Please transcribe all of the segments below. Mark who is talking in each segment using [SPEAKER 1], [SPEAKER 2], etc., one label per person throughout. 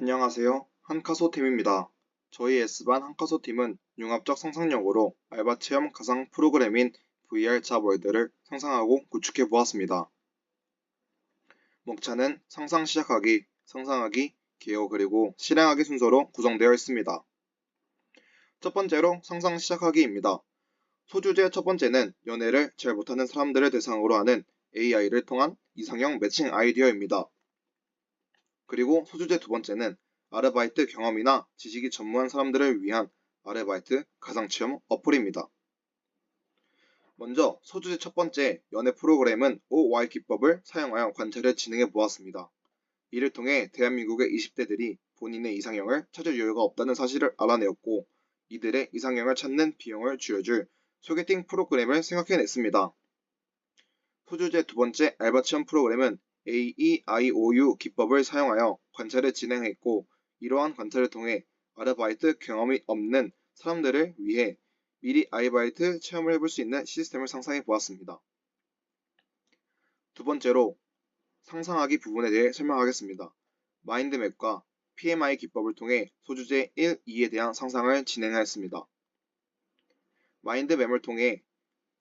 [SPEAKER 1] 안녕하세요. 한카소팀입니다. 저희 S반 한카소팀은 융합적 상상력으로 알바 체험 가상 프로그램인 VR 잡월드를 상상하고 구축해 보았습니다. 목차는 상상 시작하기, 상상하기, 개요 그리고 실행하기 순서로 구성되어 있습니다. 첫 번째로 상상 시작하기입니다. 소주제 첫 번째는 연애를 잘 못하는 사람들을 대상으로 하는 AI를 통한 이상형 매칭 아이디어입니다. 그리고 소주제 두 번째는 아르바이트 경험이나 지식이 전무한 사람들을 위한 아르바이트 가상체험 어플입니다. 먼저 소주제 첫 번째 연애 프로그램은 OY 기법을 사용하여 관찰을 진행해 보았습니다. 이를 통해 대한민국의 20대들이 본인의 이상형을 찾을 여유가 없다는 사실을 알아내었고 이들의 이상형을 찾는 비용을 줄여줄 소개팅 프로그램을 생각해냈습니다. 소주제 두 번째 알바 체험 프로그램은 AEIOU 기법을 사용하여 관찰을 진행했고 이러한 관찰을 통해 아르바이트 경험이 없는 사람들을 위해 미리 아르바이트 체험을 해볼 수 있는 시스템을 상상해 보았습니다. 두 번째로 상상하기 부분에 대해 설명하겠습니다. 마인드맵과 PMI 기법을 통해 소주제 1, 2에 대한 상상을 진행하였습니다. 마인드맵을 통해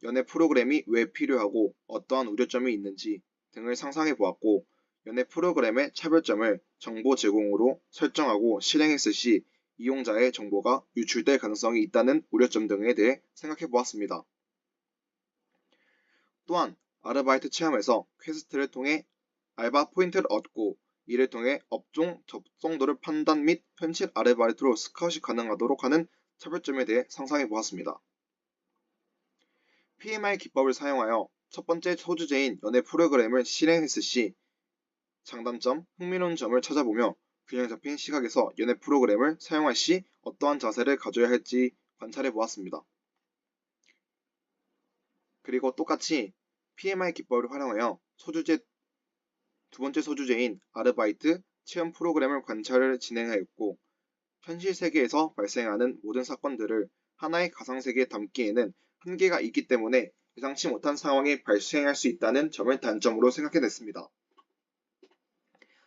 [SPEAKER 1] 연애 프로그램이 왜 필요하고 어떠한 우려점이 있는지 등을 상상해 보았고 연애 프로그램의 차별점을 정보 제공으로 설정하고 실행했을 시 이용자의 정보가 유출될 가능성이 있다는 우려점 등에 대해 생각해 보았습니다. 또한 아르바이트 체험에서 퀘스트를 통해 알바 포인트를 얻고 이를 통해 업종 접속도를 판단 및 현실 아르바이트로 스카웃이 가능하도록 하는 차별점에 대해 상상해 보았습니다. PMI 기법을 사용하여 첫 번째 소주제인 연애 프로그램을 실행했을 시 장단점, 흥미로운 점을 찾아보며 균형 잡힌 시각에서 연애 프로그램을 사용할 시 어떠한 자세를 가져야 할지 관찰해 보았습니다. 그리고 똑같이 PMI 기법을 활용하여 두 번째 소주제인 아르바이트 체험 프로그램을 관찰을 진행하였고 현실 세계에서 발생하는 모든 사건들을 하나의 가상세계에 담기에는 한계가 있기 때문에 예상치 못한 상황이 발생할 수 있다는 점을 단점으로 생각해냈습니다.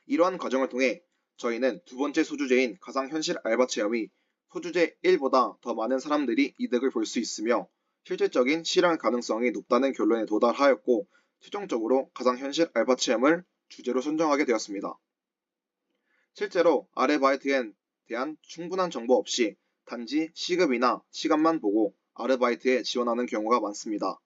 [SPEAKER 1] 이러한 과정을 통해 저희는 두 번째 소주제인 가상현실 알바 체험이 소주제 1보다 더 많은 사람들이 이득을 볼 수 있으며 실질적인 실현 가능성이 높다는 결론에 도달하였고 최종적으로 가상현실 알바 체험을 주제로 선정하게 되었습니다. 실제로 아르바이트에 대한 충분한 정보 없이 단지 시급이나 시간만 보고 아르바이트에 지원하는 경우가 많습니다.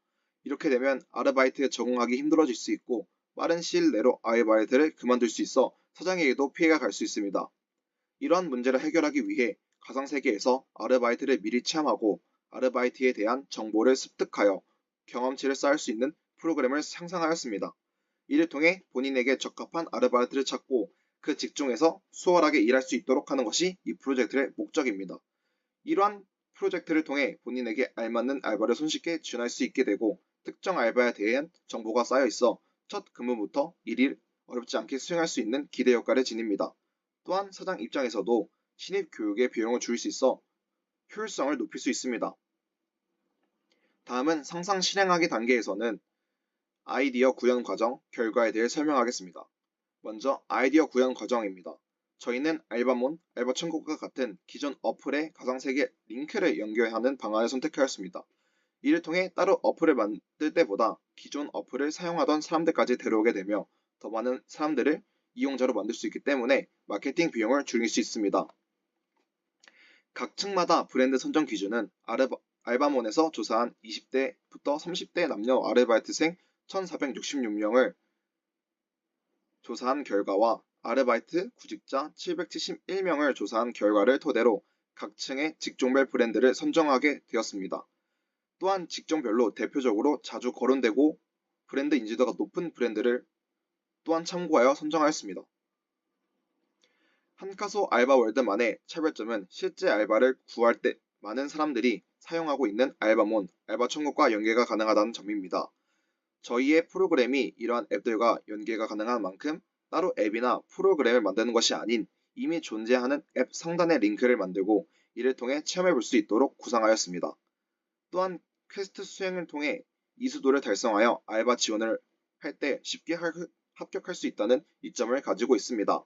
[SPEAKER 1] 이렇게 되면 아르바이트에 적응하기 힘들어질 수 있고 빠른 시일 내로 아르바이트를 그만둘 수 있어 사장에게도 피해가 갈 수 있습니다. 이러한 문제를 해결하기 위해 가상세계에서 아르바이트를 미리 체험하고 아르바이트에 대한 정보를 습득하여 경험치를 쌓을 수 있는 프로그램을 상상하였습니다. 이를 통해 본인에게 적합한 아르바이트를 찾고 그 직종에서 수월하게 일할 수 있도록 하는 것이 이 프로젝트의 목적입니다. 이러한 프로젝트를 통해 본인에게 알맞는 알바를 손쉽게 지원할 수 있게 되고 특정 알바에 대한 정보가 쌓여 있어 첫 근무부터 일을 어렵지 않게 수행할 수 있는 기대 효과를 지닙니다. 또한 사장 입장에서도 신입 교육의 비용을 줄일 수 있어 효율성을 높일 수 있습니다. 다음은 상상 실행하기 단계에서는 아이디어 구현 과정, 결과에 대해 설명하겠습니다. 먼저 아이디어 구현 과정입니다. 저희는 알바몬, 알바천국과 같은 기존 어플의 가상세계 링크를 연결하는 방안을 선택하였습니다. 이를 통해 따로 어플을 만들 때보다 기존 어플을 사용하던 사람들까지 데려오게 되며 더 많은 사람들을 이용자로 만들 수 있기 때문에 마케팅 비용을 줄일 수 있습니다. 각 층마다 브랜드 선정 기준은 알바몬에서 조사한 20대부터 30대 남녀 아르바이트생 1,466명을 조사한 결과와 아르바이트 구직자 771명을 조사한 결과를 토대로 각 층의 직종별 브랜드를 선정하게 되었습니다. 또한 직종별로 대표적으로 자주 거론되고 브랜드 인지도가 높은 브랜드를 또한 참고하여 선정하였습니다. 한카소 알바월드만의 차별점은 실제 알바를 구할 때 많은 사람들이 사용하고 있는 알바몬, 알바천국과 연계가 가능하다는 점입니다. 저희의 프로그램이 이러한 앱들과 연계가 가능한 만큼 따로 앱이나 프로그램을 만드는 것이 아닌 이미 존재하는 앱 상단에 링크를 만들고 이를 통해 체험해 볼 수 있도록 구상하였습니다. 또한 퀘스트 수행을 통해 이수도를 달성하여 알바 지원을 할 때 쉽게 합격할 수 있다는 이점을 가지고 있습니다.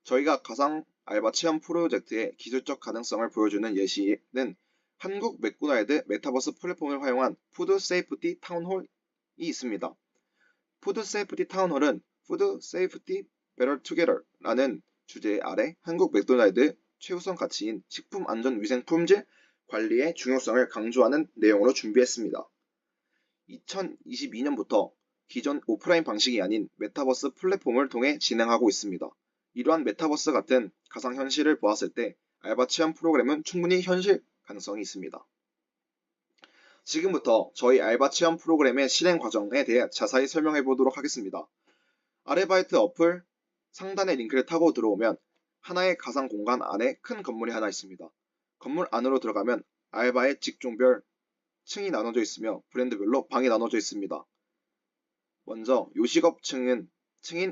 [SPEAKER 1] 저희가 가상 알바 체험 프로젝트의 기술적 가능성을 보여주는 예시는 한국 맥도날드 메타버스 플랫폼을 활용한 푸드 세이프티 타운홀이 있습니다. 푸드 세이프티 타운홀은 푸드 세이프티 베럴 투게더라는 주제 아래 한국 맥도날드 최우선 가치인 식품 안전 위생 품질 관리의 중요성을 강조하는 내용으로 준비했습니다. 2022년부터 기존 오프라인 방식이 아닌 메타버스 플랫폼을 통해 진행하고 있습니다. 이러한 메타버스 같은 가상현실을 보았을 때 알바 체험 프로그램은 충분히 현실 가능성이 있습니다. 지금부터 저희 알바 체험 프로그램의 실행 과정에 대해 자세히 설명해 보도록 하겠습니다. 아르바이트 어플 상단의 링크를 타고 들어오면 하나의 가상 공간 안에 큰 건물이 하나 있습니다. 건물 안으로 들어가면 알바의 직종별 층이 나눠져 있으며 브랜드별로 방이 나눠져 있습니다. 먼저 요식업 층인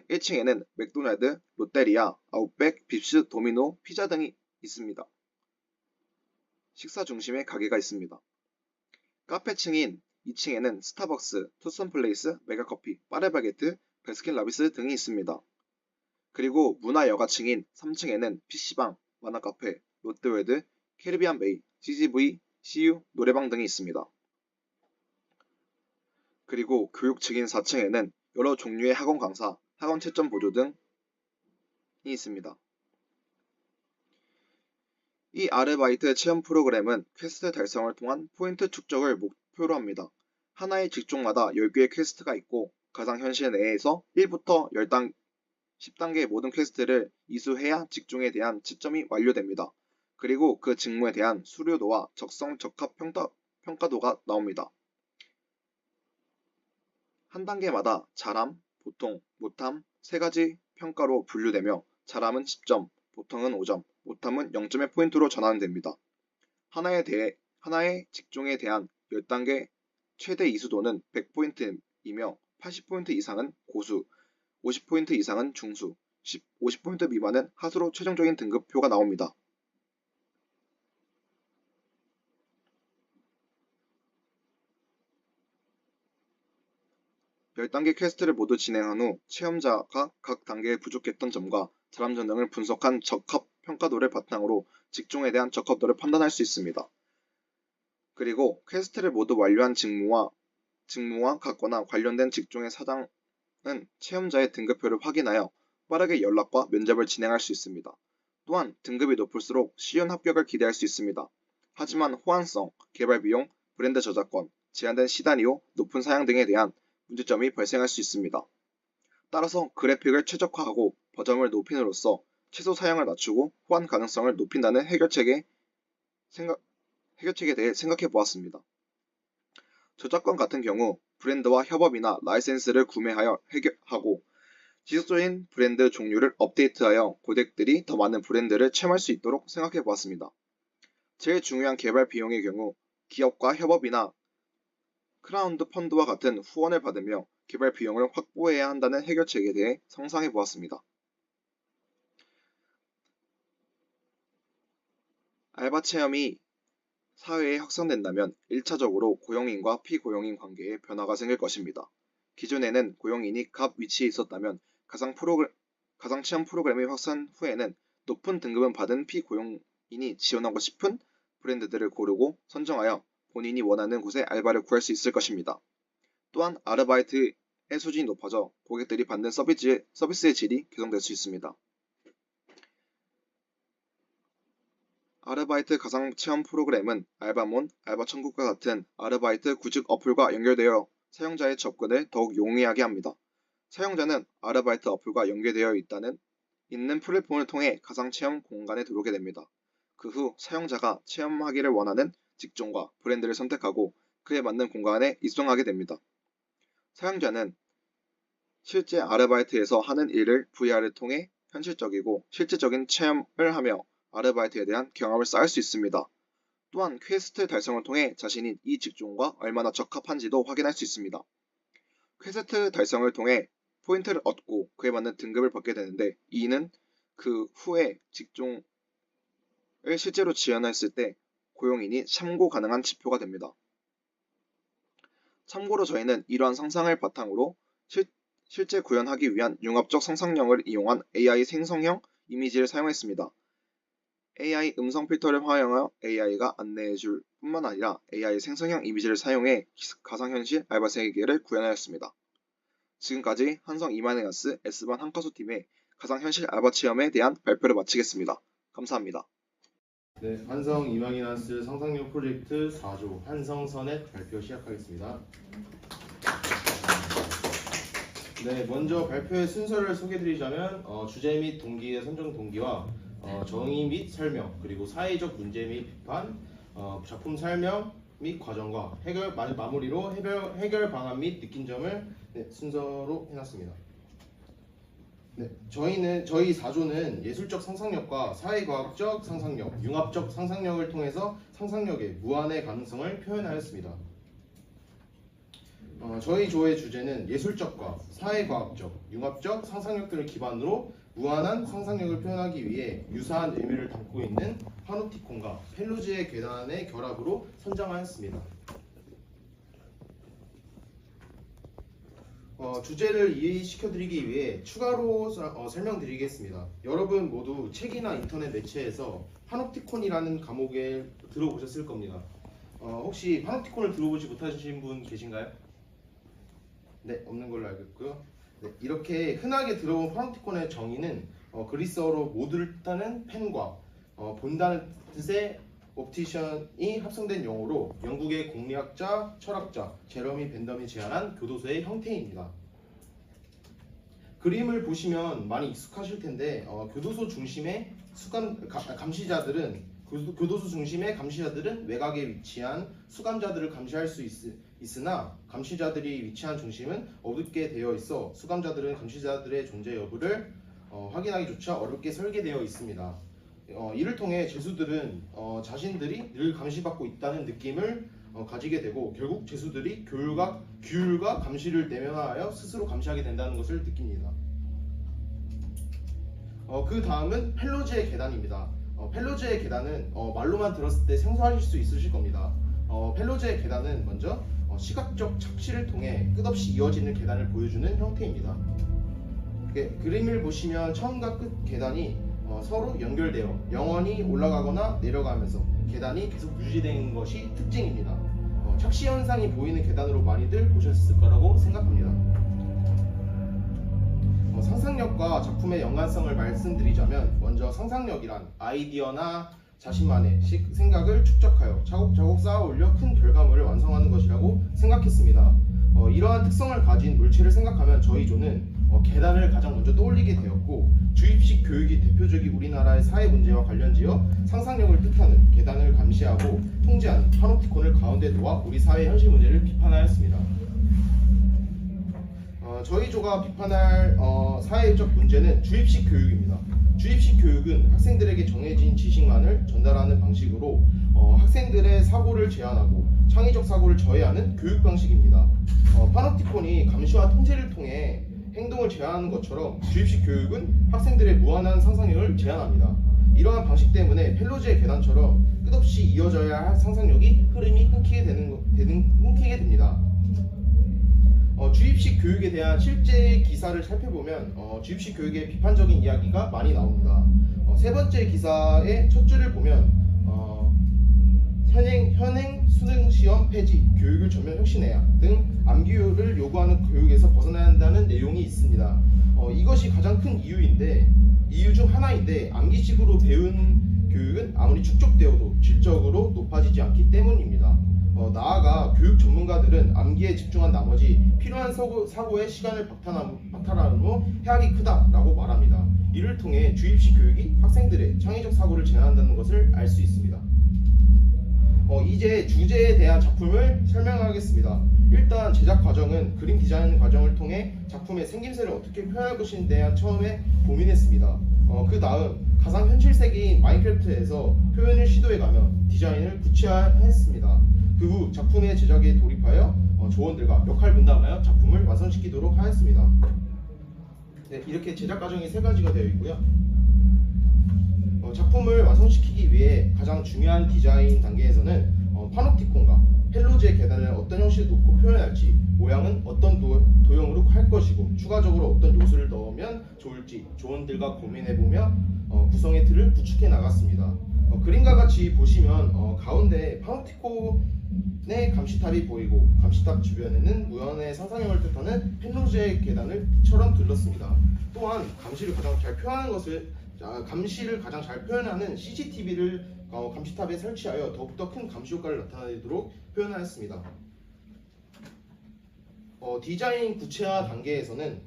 [SPEAKER 1] 1층에는 맥도날드, 롯데리아, 아웃백, 빕스, 도미노, 피자 등이 있습니다. 식사 중심의 가게가 있습니다. 카페층인 2층에는 스타벅스, 투썸플레이스, 메가커피, 파르바게트, 베스킨라빈스 등이 있습니다. 그리고 문화여가층인 3층에는 PC방, 만화카페, 롯데월드, 캐리비안베이, CGV, CU, 노래방 등이 있습니다. 그리고 교육층인 4층에는 여러 종류의 학원 강사, 학원 채점 보조 등이 있습니다. 이 아르바이트 체험 프로그램은 퀘스트 달성을 통한 포인트 축적을 목표로 합니다. 하나의 직종마다 10개의 퀘스트가 있고 가상현실 내에서 1부터 10단계의 모든 퀘스트를 이수해야 직종에 대한 채점이 완료됩니다. 그리고 그 직무에 대한 수료도와 적성 적합 평가도가 나옵니다. 한 단계마다 잘함, 보통, 못함 3가지 평가로 분류되며 잘함은 10점, 보통은 5점, 못함은 0점의 포인트로 전환됩니다. 하나의 직종에 대한 10단계 최대 이수도는 100포인트이며 80포인트 이상은 고수, 50포인트 이상은 중수, 50포인트 미만은 하수로 최종적인 등급표가 나옵니다. 열 단계 퀘스트를 모두 진행한 후 체험자가 각 단계에 부족했던 점과 잘함 등을 분석한 적합 평가도를 바탕으로 직종에 대한 적합도를 판단할 수 있습니다. 그리고 퀘스트를 모두 완료한 직무와 같거나 관련된 직종의 사장은 체험자의 등급표를 확인하여 빠르게 연락과 면접을 진행할 수 있습니다. 또한 등급이 높을수록 시연 합격을 기대할 수 있습니다. 하지만 호환성, 개발 비용, 브랜드 저작권, 제한된 시나리오, 높은 사양 등에 대한 문제점이 발생할 수 있습니다. 따라서 그래픽을 최적화하고 버점을 높임으로써 최소 사양을 낮추고 호환 가능성을 높인다는 해결책에 대해 생각해 보았습니다. 저작권 같은 경우 브랜드와 협업이나 라이센스를 구매하여 해결하고 지속적인 브랜드 종류를 업데이트하여 고객들이 더 많은 브랜드를 체험할 수 있도록 생각해 보았습니다. 제일 중요한 개발 비용의 경우 기업과 협업이나 크라우드 펀드와 같은 후원을 받으며 개발 비용을 확보해야 한다는 해결책에 대해 상상해 보았습니다. 알바 체험이 사회에 확산된다면 1차적으로 고용인과 피고용인 관계에 변화가 생길 것입니다. 기존에는 고용인이 각 위치에 있었다면 가상 체험 프로그램의 확산 후에는 높은 등급을 받은 피고용인이 지원하고 싶은 브랜드들을 고르고 선정하여 본인이 원하는 곳에 알바를 구할 수 있을 것입니다. 또한 아르바이트의 수준이 높아져 고객들이 받는 서비스의 질이 개선될 수 있습니다. 아르바이트 가상 체험 프로그램은 알바몬, 알바천국과 같은 아르바이트 구직 어플과 연결되어 사용자의 접근을 더욱 용이하게 합니다. 사용자는 아르바이트 어플과 연계되어 있는 플랫폼을 통해 가상 체험 공간에 들어오게 됩니다. 그 후 사용자가 체험하기를 원하는 직종과 브랜드를 선택하고 그에 맞는 공간에 입성하게 됩니다. 사용자는 실제 아르바이트에서 하는 일을 VR을 통해 현실적이고 실질적인 체험을 하며 아르바이트에 대한 경험을 쌓을 수 있습니다. 또한 퀘스트 달성을 통해 자신이 이 직종과 얼마나 적합한지도 확인할 수 있습니다. 퀘스트 달성을 통해 포인트를 얻고 그에 맞는 등급을 받게 되는데 이는 그 후에 직종을 실제로 지원했을 때 고용인이 참고 가능한 지표가 됩니다. 참고로 저희는 이러한 상상을 바탕으로 실제 구현하기 위한 융합적 상상력을 이용한 AI 생성형 이미지를 사용했습니다. AI 음성 필터를 활용하여 AI가 안내해줄 뿐만 아니라 AI 생성형 이미지를 사용해 가상현실 알바 세계를 구현하였습니다. 지금까지 한성 이마네가스 S반 한카소팀의 가상현실 알바 체험에 대한 발표를 마치겠습니다. 감사합니다.
[SPEAKER 2] 네, 한성 이마기나스 상상력 프로젝트 4조 한성선의 발표 시작하겠습니다. 네, 먼저 발표의 순서를 소개드리자면 주제 및 동기의 선정 동기와 정의 및 설명, 그리고 사회적 문제 및 비판, 작품 설명 및 과정과 마무리로 해결 방안 및 느낀 점을 순서로 해놨습니다. 네, 저희 4조는 예술적 상상력과 사회과학적 상상력, 융합적 상상력을 통해서 상상력의 무한의 가능성을 표현하였습니다. 저희 조의 주제는 예술적과 사회과학적, 융합적 상상력들을 기반으로 무한한 상상력을 표현하기 위해 유사한 의미를 담고 있는 파노티콘과 펠루즈의 계단의 결합으로 선정하였습니다. 주제를 이해시켜드리기 위해 추가로 설명드리겠습니다. 여러분 모두 책이나 인터넷 매체에서 파노티콘이라는 과목을 들어보셨을 겁니다. 혹시 파노티콘을 들어보지 못하신 분 계신가요? 네, 없는 걸로 알고 있고요. 네, 이렇게 흔하게 들어본 파노티콘의 정의는 그리스어로 모두를 뜻하는 펜과 본다는 뜻의 옵티션이 합성된 용어로 영국의 공리학자, 철학자 제러미 벤덤이 제안한 교도소의 형태입니다. 그림을 보시면 많이 익숙하실 텐데 교도소 중심의 감시자들은 외곽에 위치한 수감자들을 감시할 수 있으나 감시자들이 위치한 중심은 어둡게 되어 있어 수감자들은 감시자들의 존재 여부를 확인하기조차 어렵게 설계되어 있습니다. 이를 통해 죄수들은 자신들이 늘 감시받고 있다는 느낌을 가지게 되고 결국 죄수들이 규율과 감시를 내면하여 스스로 감시하게 된다는 것을 느낍니다. 그 다음은 펠로즈의 계단입니다. 펠로즈의 계단은 말로만 들었을 때 생소하실 수 있으실 겁니다. 펠로즈의 계단은 먼저 시각적 착시를 통해 끝없이 이어지는 계단을 보여주는 형태입니다. 그림을 보시면 처음과 끝 계단이 서로 연결되어 영원히 올라가거나 내려가면서 계단이 계속 유지되는 것이 특징입니다. 착시 현상이 보이는 계단으로 많이들 보셨을 거라고 생각합니다. 상상력과 작품의 연관성을 말씀드리자면 먼저 상상력이란 아이디어나 자신만의 생각을 축적하여 차곡차곡 쌓아 올려 큰 결과물을 완성하는 것이라고 생각했습니다. 이러한 특성을 가진 물체를 생각하면 저희 조는 계단을 가장 먼저 떠올리게 되었고 주입식 교육이 대표적인 우리나라의 사회 문제와 관련지어 상상력을 뜻하는 계단을 감시하고 통제하는 파노티콘을 가운데 놓아 우리 사회 현실 문제를 비판하였습니다. 저희 조가 비판할 사회적 문제는 주입식 교육입니다. 주입식 교육은 학생들에게 정해진 지식만을 전달하는 방식으로 학생들의 사고를 제한하고 창의적 사고를 저해하는 교육 방식입니다. 파노티콘이 감시와 통제를 통해 행동을 제한하는 것처럼 주입식 교육은 학생들의 무한한 상상력을 제한합니다. 이러한 방식 때문에 펠로즈의 계단처럼 끝없이 이어져야 할 상상력이 흐름이 끊기게 됩니다. 주입식 교육에 대한 실제 기사를 살펴보면 주입식 교육의 비판적인 이야기가 많이 나옵니다. 세 번째 기사의 첫 줄을 보면 현행 수능 시험 폐지, 교육을 전면 혁신해야 등 암기를 요구하는 교육에서 벗어나야 한다는 내용이 있습니다. 이것이 가장 큰 이유 중 하나인데 암기식으로 배운 교육은 아무리 축적되어도 질적으로 높아지지 않기 때문입니다. 나아가 교육 전문가들은 암기에 집중한 나머지 필요한 사고의 시간을 박탈함으로 해악이 크다라고 말합니다. 이를 통해 주입식 교육이 학생들의 창의적 사고를 제한한다는 것을 알 수 있습니다. 이제 주제에 대한 작품을 설명하겠습니다. 일단 제작 과정은 그림 디자인 과정을 통해 작품의 생김새를 어떻게 표현할 것인에 대한 처음에 고민했습니다. 그 다음 가상현실 세계인 마인크래프트에서 표현을 시도해가며 디자인을 구체화했습니다. 그 후 작품의 제작에 돌입하여 조원들과 역할 분담하여 작품을 완성시키도록 하였습니다. 네, 이렇게 제작 과정이 세 가지가 되어 있고요. 작품을 완성시키기 위해 가장 중요한 디자인 단계에서는 파노티콘과 펠로즈의 계단을 어떤 형식으로 놓고 표현할지 모양은 어떤 도형으로 할 것이고 추가적으로 어떤 요소를 넣으면 좋을지 조원들과 고민해보며 구성의 틀을 구축해 나갔습니다. 그림과 같이 보시면 가운데 파노티콘의 감시탑이 보이고 감시탑 주변에는 무연의 상상형을 뜻하는 펜로제 계단을처럼 둘렀습니다. 또한 감시를 가장 잘 표현하는 CCTV를 감시탑에 설치하여 더욱더 큰 감시 효과를 나타내도록 표현하였습니다. 디자인 구체화 단계에서는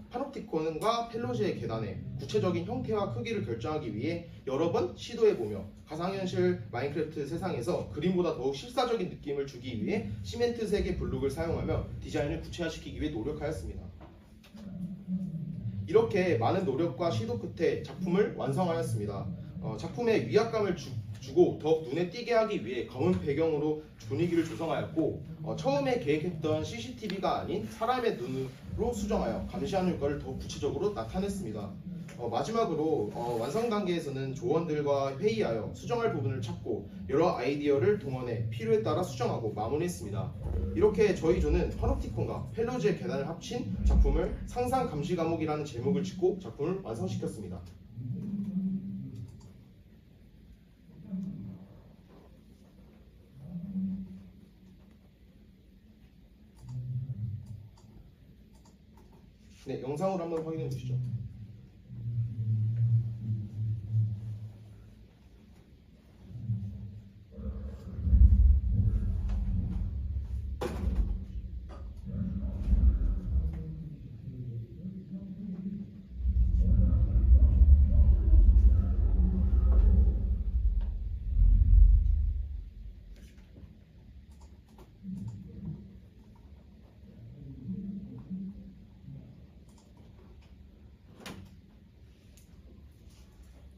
[SPEAKER 2] 파놉티콘과 펠로제의 계단의 구체적인 형태와 크기를 결정하기 위해 여러 번 시도해보며 가상현실 마인크래프트 세상에서 그림보다 더욱 실사적인 느낌을 주기 위해 시멘트색의 블록을 사용하며 디자인을 구체화시키기 위해 노력하였습니다. 이렇게 많은 노력과 시도 끝에 작품을 완성하였습니다. 작품에 위압감을 주고 더욱 눈에 띄게 하기 위해 검은 배경으로 분위기를 조성하였고 처음에 계획했던 CCTV가 아닌 사람의 눈으로 수정하여 감시하는 효과를 더욱 구체적으로 나타냈습니다. 마지막으로 완성 단계에서는 조원들과 회의하여 수정할 부분을 찾고 여러 아이디어를 동원해 필요에 따라 수정하고 마무리했습니다. 이렇게 저희 조는 파놉티콘과 펠로제의 계단을 합친 작품을 상상 감시 과목이라는 제목을 짓고 작품을 완성시켰습니다. 네, 영상으로 한번 확인해 보시죠.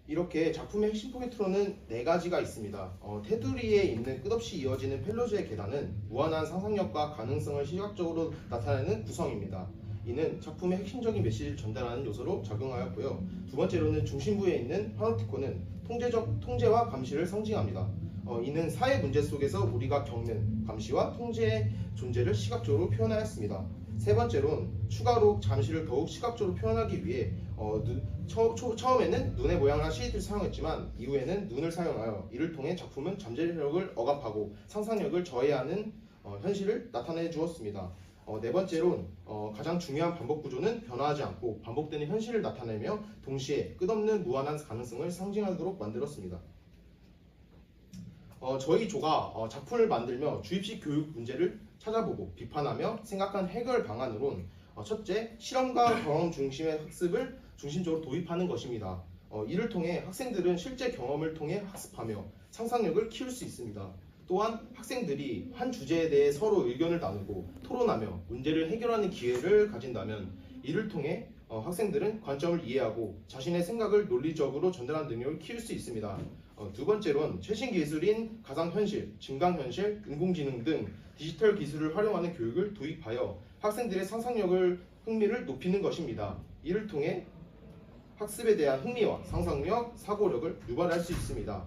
[SPEAKER 2] 이렇게 작품의 핵심 포인트로는 4가지가 있습니다. 테두리에 있는 끝없이 이어지는 펠로제의 계단은 무한한 상상력과 가능성을 시각적으로 나타내는 구성입니다. 이는 작품의 핵심적인 메시지를 전달하는 요소로 작용하였고요. 두 번째로는 중심부에 있는 파놉티콘은 통제와 감시를 상징합니다. 이는 사회 문제 속에서 우리가 겪는 감시와 통제의 존재를 시각적으로 표현하였습니다. 세 번째로는 추가로 감시를 더욱 시각적으로 표현하기 위해 처음에는 눈의 모양이나 CG를 사용했지만 이후에는 눈을 사용하여 이를 통해 작품은 잠재력을 억압하고 상상력을 저해하는 현실을 나타내 주었습니다. 네 번째로는 가장 중요한 반복 구조는 변화하지 않고 반복되는 현실을 나타내며 동시에 끝없는 무한한 가능성을 상징하도록 만들었습니다. 저희 조가 작품을 만들며 주입식 교육 문제를 찾아보고 비판하며 생각한 해결 방안으론 첫째, 실험과 경험 중심의 학습을 중심적으로 도입하는 것입니다. 이를 통해 학생들은 실제 경험을 통해 학습하며 상상력을 키울 수 있습니다. 또한 학생들이 한 주제에 대해 서로 의견을 나누고 토론하며 문제를 해결하는 기회를 가진다면 이를 통해 학생들은 관점을 이해하고 자신의 생각을 논리적으로 전달하는 능력을 키울 수 있습니다. 두 번째로는 최신 기술인 가상현실, 증강현실, 인공지능 등 디지털 기술을 활용하는 교육을 도입하여 학생들의 상상력을 흥미를 높이는 것입니다. 이를 통해 학습에 대한 흥미와 상상력, 사고력을 유발할 수 있습니다.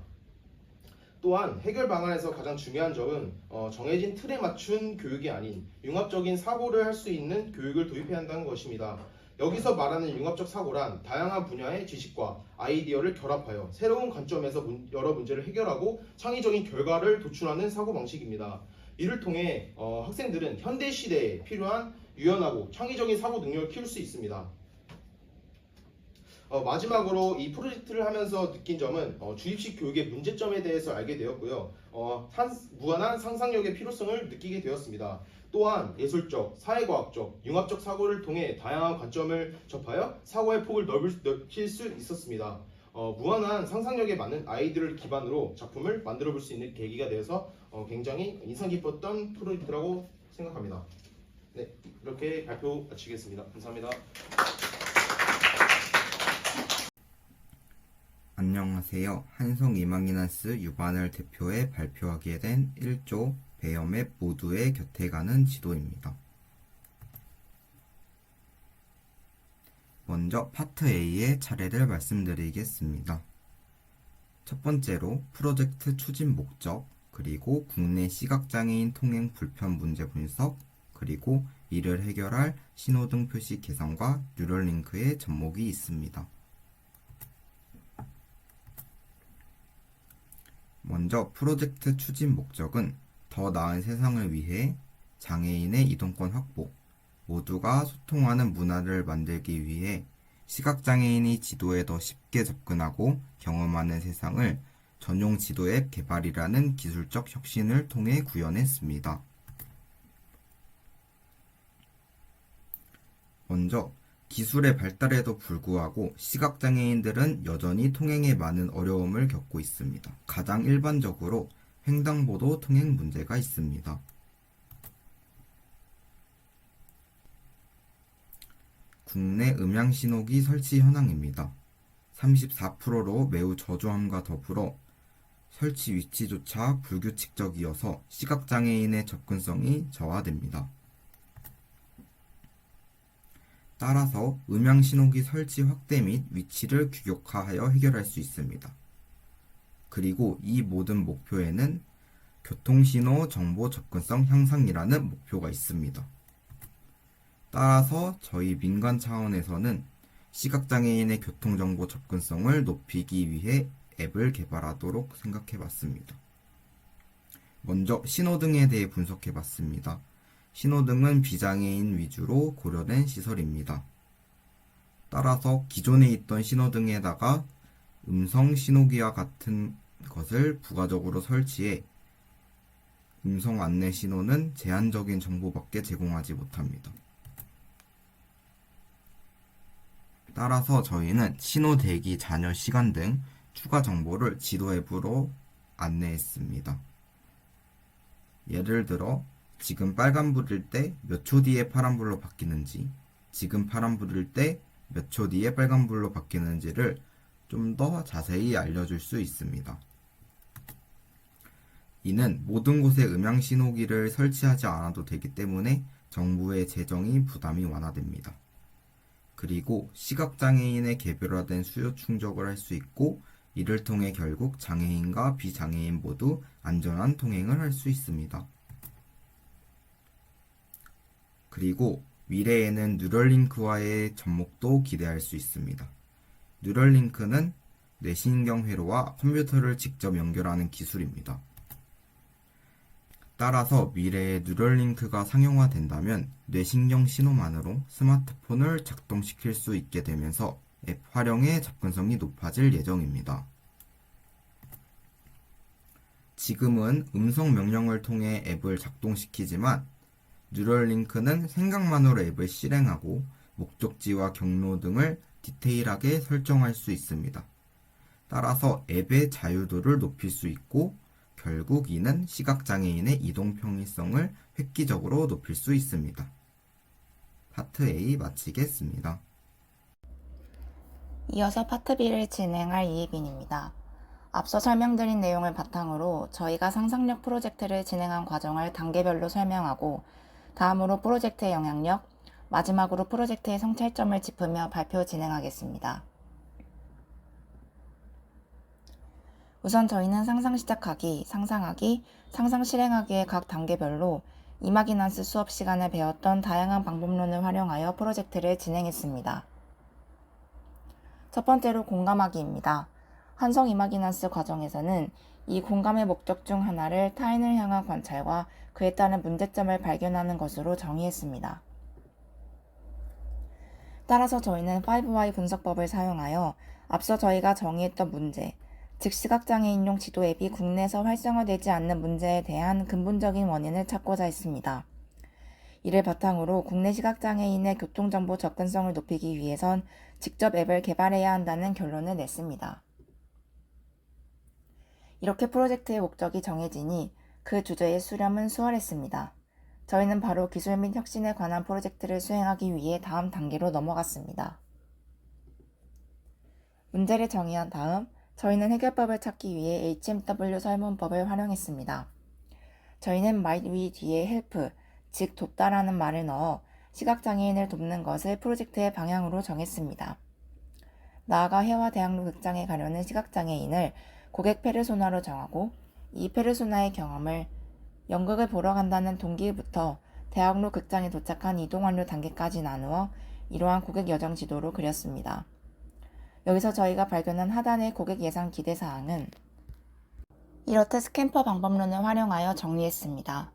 [SPEAKER 2] 또한 해결 방안에서 가장 중요한 점은 정해진 틀에 맞춘 교육이 아닌 융합적인 사고를 할 수 있는 교육을 도입해야 한다는 것입니다. 여기서 말하는 융합적 사고란 다양한 분야의 지식과 아이디어를 결합하여 새로운 관점에서 여러 문제를 해결하고 창의적인 결과를 도출하는 사고방식입니다. 이를 통해 학생들은 현대 시대에 필요한 유연하고 창의적인 사고 능력을 키울 수 있습니다. 마지막으로 이 프로젝트를 하면서 느낀 점은 주입식 교육의 문제점에 대해서 알게 되었고요. 무한한 상상력의 필요성을 느끼게 되었습니다. 또한 예술적, 사회과학적, 융합적 사고를 통해 다양한 관점을 접하여 사고의 폭을 넓힐 수 있었습니다. 무한한 상상력에 맞는 아이디어를 기반으로 작품을 만들어 볼 수 있는 계기가 되어서 굉장히 인상 깊었던 프로젝트라고 생각합니다. 네, 이렇게 발표 마치겠습니다. 감사합니다.
[SPEAKER 3] 안녕하세요. 한송 이망이나스 유반을 대표해 발표하게 된 1조 배열맵 모두의 곁에 가는 지도입니다. 먼저 파트 A의 차례를 말씀드리겠습니다. 첫 번째로 프로젝트 추진 목적, 그리고 국내 시각장애인 통행 불편 문제 분석, 그리고 이를 해결할 신호등 표시 개선과 뉴럴링크의 접목이 있습니다. 먼저 프로젝트 추진 목적은 더 나은 세상을 위해 장애인의 이동권 확보, 모두가 소통하는 문화를 만들기 위해 시각장애인이 지도에 더 쉽게 접근하고 경험하는 세상을 전용 지도 앱 개발이라는 기술적 혁신을 통해 구현했습니다. 먼저 기술의 발달에도 불구하고 시각장애인들은 여전히 통행에 많은 어려움을 겪고 있습니다. 가장 일반적으로 횡단보도 통행 문제가 있습니다. 국내 음향신호기 설치 현황입니다. 34%로 매우 저조함과 더불어 설치 위치조차 불규칙적이어서 시각장애인의 접근성이 저하됩니다. 따라서 음향신호기 설치 확대 및 위치를 규격화하여 해결할 수 있습니다. 그리고 이 모든 목표에는 교통신호 정보 접근성 향상이라는 목표가 있습니다. 따라서 저희 민간 차원에서는 시각장애인의 교통정보 접근성을 높이기 위해 앱을 개발하도록 생각해봤습니다. 먼저 신호등에 대해 분석해봤습니다. 신호등은 비장애인 위주로 고려된 시설입니다. 따라서 기존에 있던 신호등에다가 음성 신호기와 같은 것을 부가적으로 설치해 음성 안내 신호는 제한적인 정보밖에 제공하지 못합니다. 따라서 저희는 신호 대기 잔여 시간 등 추가 정보를 지도 앱으로 안내했습니다. 예를 들어 지금 빨간불일 때 몇 초 뒤에 파란불로 바뀌는지, 지금 파란불일 때 몇 초 뒤에 빨간불로 바뀌는지를 좀 더 자세히 알려줄 수 있습니다. 이는 모든 곳에 음향신호기를 설치하지 않아도 되기 때문에 정부의 재정이 부담이 완화됩니다. 그리고 시각장애인의 개별화된 수요 충족을 할 수 있고 이를 통해 결국 장애인과 비장애인 모두 안전한 통행을 할 수 있습니다. 그리고 미래에는 뉴럴링크와의 접목도 기대할 수 있습니다. 뉴럴링크는 뇌신경 회로와 컴퓨터를 직접 연결하는 기술입니다. 따라서 미래에 뉴럴링크가 상용화된다면 뇌신경 신호만으로 스마트폰을 작동시킬 수 있게 되면서 앱 활용의 접근성이 높아질 예정입니다. 지금은 음성 명령을 통해 앱을 작동시키지만 뉴럴링크는 생각만으로 앱을 실행하고 목적지와 경로 등을 디테일하게 설정할 수 있습니다. 따라서 앱의 자유도를 높일 수 있고 결국 이는 시각장애인의 이동 편의성을 획기적으로 높일 수 있습니다. 파트 A 마치겠습니다.
[SPEAKER 4] 이어서 파트 B를 진행할 이혜빈입니다. 앞서 설명드린 내용을 바탕으로 저희가 상상력 프로젝트를 진행한 과정을 단계별로 설명하고 다음으로 프로젝트의 영향력, 마지막으로 프로젝트의 성찰점을 짚으며 발표 진행하겠습니다. 우선 저희는 상상 시작하기, 상상하기, 상상 실행하기의 각 단계별로 이마기넌스 수업 시간에 배웠던 다양한 방법론을 활용하여 프로젝트를 진행했습니다. 첫 번째로 공감하기입니다. 환성 이마기넌스 과정에서는 이 공감의 목적 중 하나를 타인을 향한 관찰과 그에 따른 문제점을 발견하는 것으로 정의했습니다. 따라서 저희는 5Y 분석법을 사용하여 앞서 저희가 정의했던 문제, 즉 시각장애인용 지도 앱이 국내에서 활성화되지 않는 문제에 대한 근본적인 원인을 찾고자 했습니다. 이를 바탕으로 국내 시각장애인의 교통정보 접근성을 높이기 위해선 직접 앱을 개발해야 한다는 결론을 냈습니다. 이렇게 프로젝트의 목적이 정해지니 그 주제의 수렴은 수월했습니다. 저희는 바로 기술 및 혁신에 관한 프로젝트를 수행하기 위해 다음 단계로 넘어갔습니다. 문제를 정의한 다음 저희는 해결법을 찾기 위해 HMW 설문법을 활용했습니다. 저희는 might we 뒤에 help, 즉 돕다라는 말을 넣어 시각장애인을 돕는 것을 프로젝트의 방향으로 정했습니다. 나아가 해와 대학로 극장에 가려는 시각장애인을 고객 페르소나로 정하고 이 페르소나의 경험을 연극을 보러 간다는 동기부터 대학로 극장에 도착한 이동 완료 단계까지 나누어 이러한 고객 여정 지도로 그렸습니다. 여기서 저희가 발견한 하단의 고객 예상 기대 사항은 이렇듯 스캠퍼 방법론을 활용하여 정리했습니다.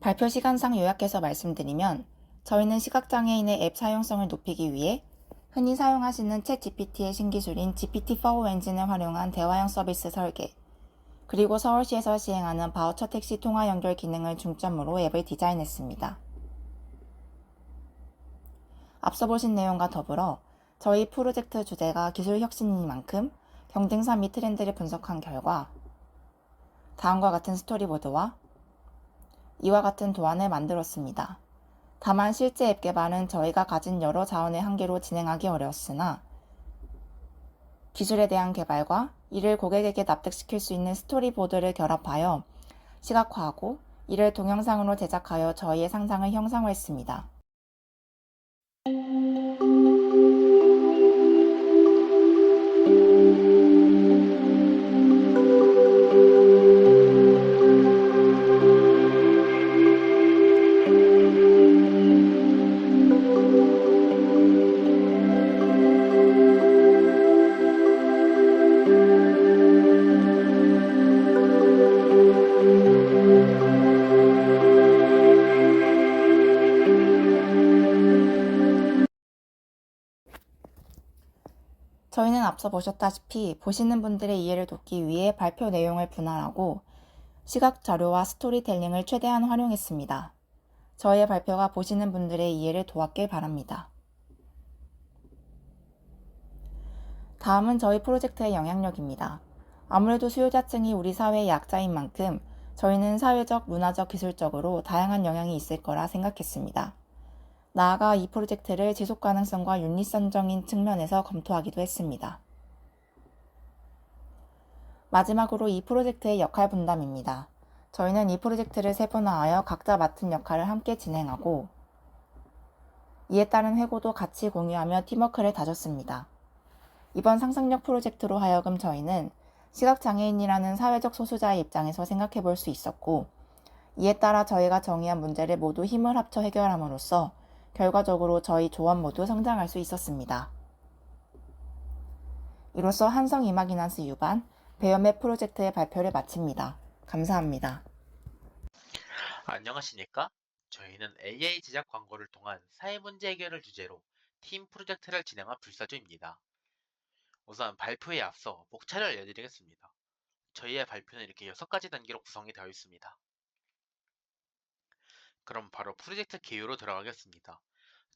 [SPEAKER 4] 발표 시간상 요약해서 말씀드리면 저희는 시각장애인의 앱 사용성을 높이기 위해 흔히 사용하시는 챗 GPT의 신기술인 GPT-4 엔진을 활용한 대화형 서비스 설계, 그리고 서울시에서 시행하는 바우처 택시 통화 연결 기능을 중점으로 앱을 디자인했습니다. 앞서 보신 내용과 더불어 저희 프로젝트 주제가 기술 혁신이니만큼 경쟁사 및 트렌드를 분석한 결과 다음과 같은 스토리보드와 이와 같은 도안을 만들었습니다. 다만 실제 앱 개발은 저희가 가진 여러 자원의 한계로 진행하기 어려웠으나 기술에 대한 개발과 이를 고객에게 납득시킬 수 있는 스토리보드를 결합하여 시각화하고 이를 동영상으로 제작하여 저희의 상상을 형상화했습니다. 저희는 앞서 보셨다시피 보시는 분들의 이해를 돕기 위해 발표 내용을 분할하고 시각 자료와 스토리텔링을 최대한 활용했습니다. 저희의 발표가 보시는 분들의 이해를 도왔길 바랍니다. 다음은 저희 프로젝트의 영향력입니다. 아무래도 수요자층이 우리 사회의 약자인 만큼 저희는 사회적, 문화적, 기술적으로 다양한 영향이 있을 거라 생각했습니다. 나아가 이 프로젝트를 지속 가능성과 윤리성적인 측면에서 검토하기도 했습니다. 마지막으로 이 프로젝트의 역할 분담입니다. 저희는 이 프로젝트를 세분화하여 각자 맡은 역할을 함께 진행하고 이에 따른 회고도 같이 공유하며 팀워크를 다졌습니다. 이번 상상력 프로젝트로 하여금 저희는 시각장애인이라는 사회적 소수자의 입장에서 생각해 볼 수 있었고 이에 따라 저희가 정의한 문제를 모두 힘을 합쳐 해결함으로써 결과적으로 저희 조원 모두 성장할 수 있었습니다. 이로써 한성 이마기넌스 유반 베어맵 프로젝트의 발표를 마칩니다. 감사합니다.
[SPEAKER 5] 안녕하십니까? 저희는 AI 제작 광고를 통한 사회 문제 해결을 주제로 팀 프로젝트를 진행한 불사조입니다. 우선 발표에 앞서 목차를 알려드리겠습니다. 저희의 발표는 이렇게 6가지 단계로 구성이 되어 있습니다. 그럼 바로 프로젝트 개요로 들어가겠습니다.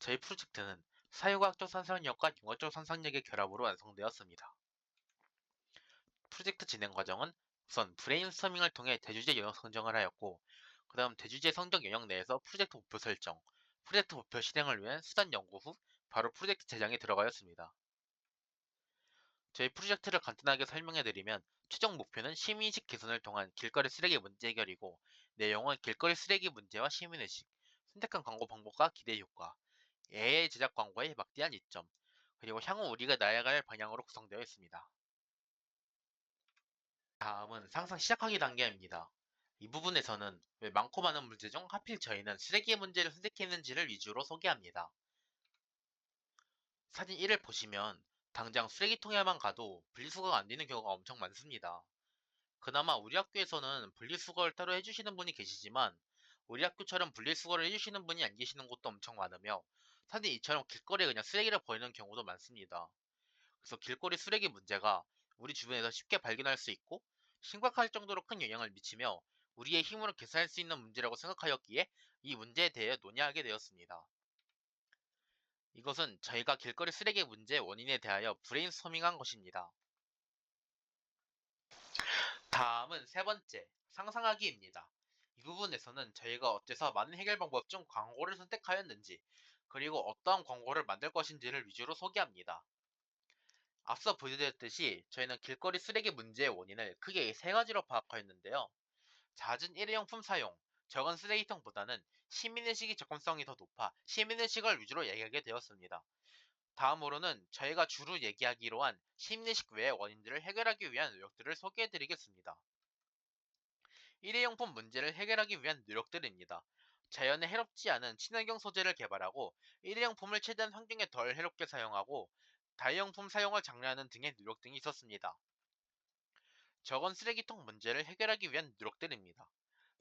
[SPEAKER 5] 저희 프로젝트는 사회과학적 상상력과 융합적 상상력의 결합으로 완성되었습니다. 프로젝트 진행 과정은 우선 브레인스토밍을 통해 대주제 영역 선정을 하였고 그 다음 대주제 성적 영역 내에서 프로젝트 목표 설정, 프로젝트 목표 실행을 위한 수단 연구 후 바로 프로젝트 제작에 들어가였습니다. 저희 프로젝트를 간단하게 설명해드리면 최종 목표는 시민의식 개선을 통한 길거리 쓰레기 문제 해결이고 내용은 길거리 쓰레기 문제와 시민의식, 선택한 광고 방법과 기대 효과, AI 제작 광고의 막대한 이점, 그리고 향후 우리가 나아갈 방향으로 구성되어 있습니다. 다음은 상상 시작하기 단계입니다. 이 부분에서는 왜 많고 많은 문제 중 하필 저희는 쓰레기의 문제를 선택했는지를 위주로 소개합니다. 사진 1을 보시면 당장 쓰레기통에만 가도 분리수거가 안 되는 경우가 엄청 많습니다. 그나마 우리 학교에서는 분리수거를 따로 해주시는 분이 계시지만 우리 학교처럼 분리수거를 해주시는 분이 안 계시는 곳도 엄청 많으며 사실 이처럼 길거리에 그냥 쓰레기를 버리는 경우도 많습니다. 그래서 길거리 쓰레기 문제가 우리 주변에서 쉽게 발견할 수 있고 심각할 정도로 큰 영향을 미치며 우리의 힘으로 개선할 수 있는 문제라고 생각하였기에 이 문제에 대해 논의하게 되었습니다. 이것은 저희가 길거리 쓰레기 문제의 원인에 대하여 브레인스토밍한 것입니다. 다음은 세 번째, 상상하기입니다. 이 부분에서는 저희가 어째서 많은 해결 방법 중 광고를 선택하였는지 그리고 어떠한 광고를 만들 것인지를 위주로 소개합니다. 앞서 보여드렸듯이 저희는 길거리 쓰레기 문제의 원인을 크게 세 가지로 파악하였는데요. 잦은 일회용품 사용, 적은 쓰레기통보다는 시민의식의 접근성이 더 높아 시민의식을 위주로 얘기하게 되었습니다. 다음으로는 저희가 주로 얘기하기로 한 시민의식 외의 원인들을 해결하기 위한 노력들을 소개해드리겠습니다. 일회용품 문제를 해결하기 위한 노력들입니다. 자연에 해롭지 않은 친환경 소재를 개발하고 일회용품을 최대한 환경에 덜 해롭게 사용하고 다회용품 사용을 장려하는 등의 노력 등이 있었습니다. 적은 쓰레기통 문제를 해결하기 위한 노력들입니다.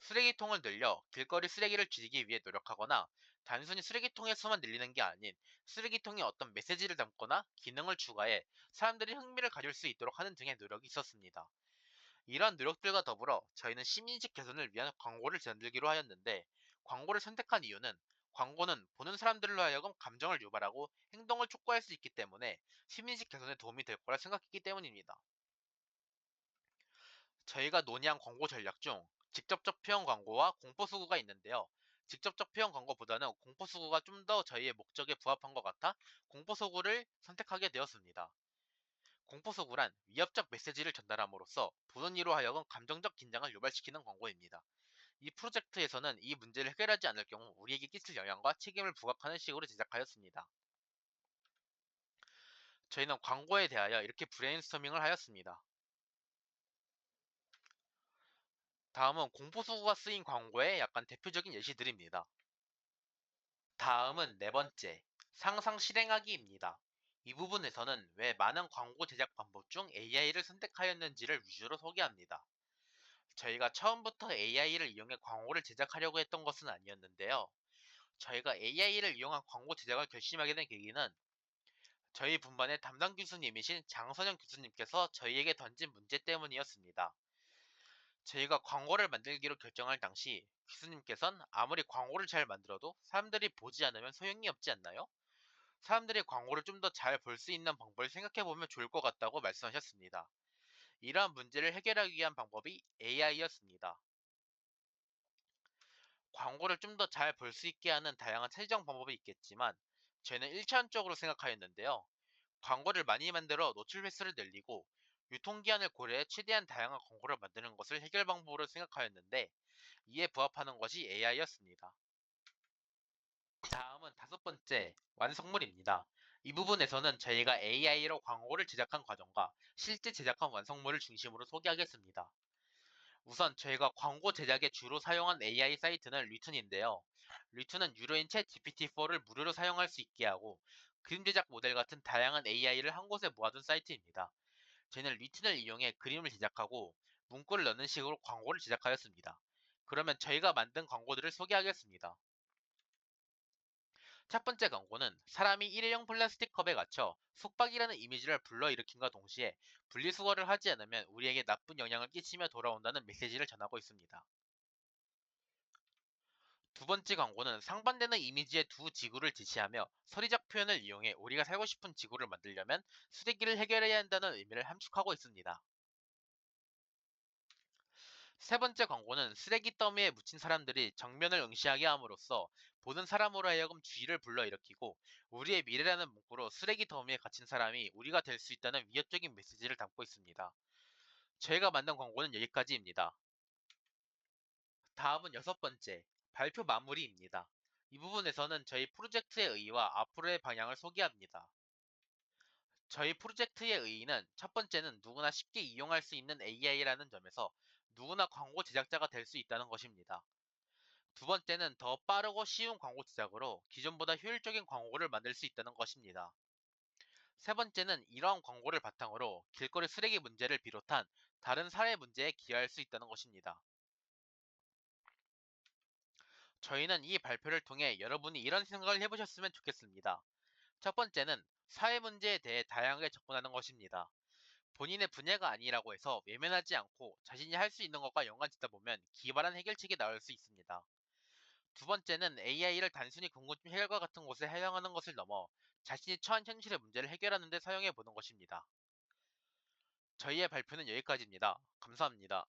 [SPEAKER 5] 쓰레기통을 늘려 길거리 쓰레기를 줄이기 위해 노력하거나 단순히 쓰레기통의 수만 늘리는 게 아닌 쓰레기통에 어떤 메시지를 담거나 기능을 추가해 사람들이 흥미를 가질 수 있도록 하는 등의 노력이 있었습니다. 이러한 노력들과 더불어 저희는 시민의식 개선을 위한 광고를 만들기로 하였는데 광고를 선택한 이유는 광고는 보는 사람들로 하여금 감정을 유발하고 행동을 촉구할 수 있기 때문에 시민의식 개선에 도움이 될 거라 생각했기 때문입니다. 저희가 논의한 광고 전략 중 직접적 표현 광고와 공포수구가 있는데요. 직접적 표현 광고보다는 공포수구가 좀 더 저희의 목적에 부합한 것 같아 공포수구를 선택하게 되었습니다. 공포수구란 위협적 메시지를 전달함으로써 보는 이로 하여금 감정적 긴장을 유발시키는 광고입니다. 이 프로젝트에서는 이 문제를 해결하지 않을 경우 우리에게 끼칠 영향과 책임을 부각하는 식으로 제작하였습니다. 저희는 광고에 대하여 이렇게 브레인스토밍을 하였습니다. 다음은 공포수구가 쓰인 광고의 약간 대표적인 예시들입니다. 다음은 네 번째, 상상 실행하기입니다. 이 부분에서는 왜 많은 광고 제작 방법 중 AI를 선택하였는지를 위주로 소개합니다. 저희가 처음부터 AI를 이용해 광고를 제작하려고 했던 것은 아니었는데요. 저희가 AI를 이용한 광고 제작을 결심하게 된 계기는 저희 분반의 담당 교수님이신 장선영 교수님께서 저희에게 던진 문제 때문이었습니다. 저희가 광고를 만들기로 결정할 당시 교수님께서는 아무리 광고를 잘 만들어도 사람들이 보지 않으면 소용이 없지 않나요? 사람들이 광고를 좀 더 잘 볼 수 있는 방법을 생각해보면 좋을 것 같다고 말씀하셨습니다. 이러한 문제를 해결하기 위한 방법이 AI였습니다. 광고를 좀 더 잘 볼 수 있게 하는 다양한 최적 방법이 있겠지만 저희는 1차원적으로 생각하였는데요. 광고를 많이 만들어 노출 횟수를 늘리고 유통기한을 고려해 최대한 다양한 광고를 만드는 것을 해결 방법으로 생각하였는데 이에 부합하는 것이 AI였습니다. 다음은 다섯 번째, 완성물입니다. 이 부분에서는 저희가 AI로 광고를 제작한 과정과 실제 제작한 완성물을 중심으로 소개하겠습니다. 우선 저희가 광고 제작에 주로 사용한 AI 사이트는 리툰인데요. 리툰은 유료인 챗 GPT-4를 무료로 사용할 수 있게 하고 그림 제작 모델 같은 다양한 AI를 한 곳에 모아둔 사이트입니다. 저희는 리툰을 이용해 그림을 제작하고 문구를 넣는 식으로 광고를 제작하였습니다. 그러면 저희가 만든 광고들을 소개하겠습니다. 첫 번째 광고는 사람이 일회용 플라스틱 컵에 갇혀 속박이라는 이미지를 불러일으킴과 동시에 분리수거를 하지 않으면 우리에게 나쁜 영향을 끼치며 돌아온다는 메시지를 전하고 있습니다. 두 번째 광고는 상반되는 이미지의 두 지구를 제시하며 서리적 표현을 이용해 우리가 살고 싶은 지구를 만들려면 쓰레기를 해결해야 한다는 의미를 함축하고 있습니다. 세 번째 광고는 쓰레기 더미에 묻힌 사람들이 정면을 응시하게 함으로써 보는 사람으로 하여금 주의를 불러일으키고 우리의 미래라는 문구로 쓰레기 더미에 갇힌 사람이 우리가 될 수 있다는 위협적인 메시지를 담고 있습니다. 저희가 만든 광고는 여기까지입니다. 다음은 여섯 번째, 발표 마무리입니다. 이 부분에서는 저희 프로젝트의 의의와 앞으로의 방향을 소개합니다. 저희 프로젝트의 의의는 첫 번째는 누구나 쉽게 이용할 수 있는 AI라는 점에서 누구나 광고 제작자가 될 수 있다는 것입니다. 두 번째는 더 빠르고 쉬운 광고 제작으로 기존보다 효율적인 광고를 만들 수 있다는 것입니다. 세 번째는 이러한 광고를 바탕으로 길거리 쓰레기 문제를 비롯한 다른 사회 문제에 기여할 수 있다는 것입니다. 저희는 이 발표를 통해 여러분이 이런 생각을 해보셨으면 좋겠습니다. 첫 번째는 사회 문제에 대해 다양하게 접근하는 것입니다. 본인의 분야가 아니라고 해서 외면하지 않고 자신이 할 수 있는 것과 연관짓다 보면 기발한 해결책이 나올 수 있습니다. 두 번째는 AI를 단순히 궁금증 해결과 같은 곳에 사용하는 것을 넘어 자신이 처한 현실의 문제를 해결하는 데 사용해 보는 것입니다. 저희의 발표는 여기까지입니다. 감사합니다.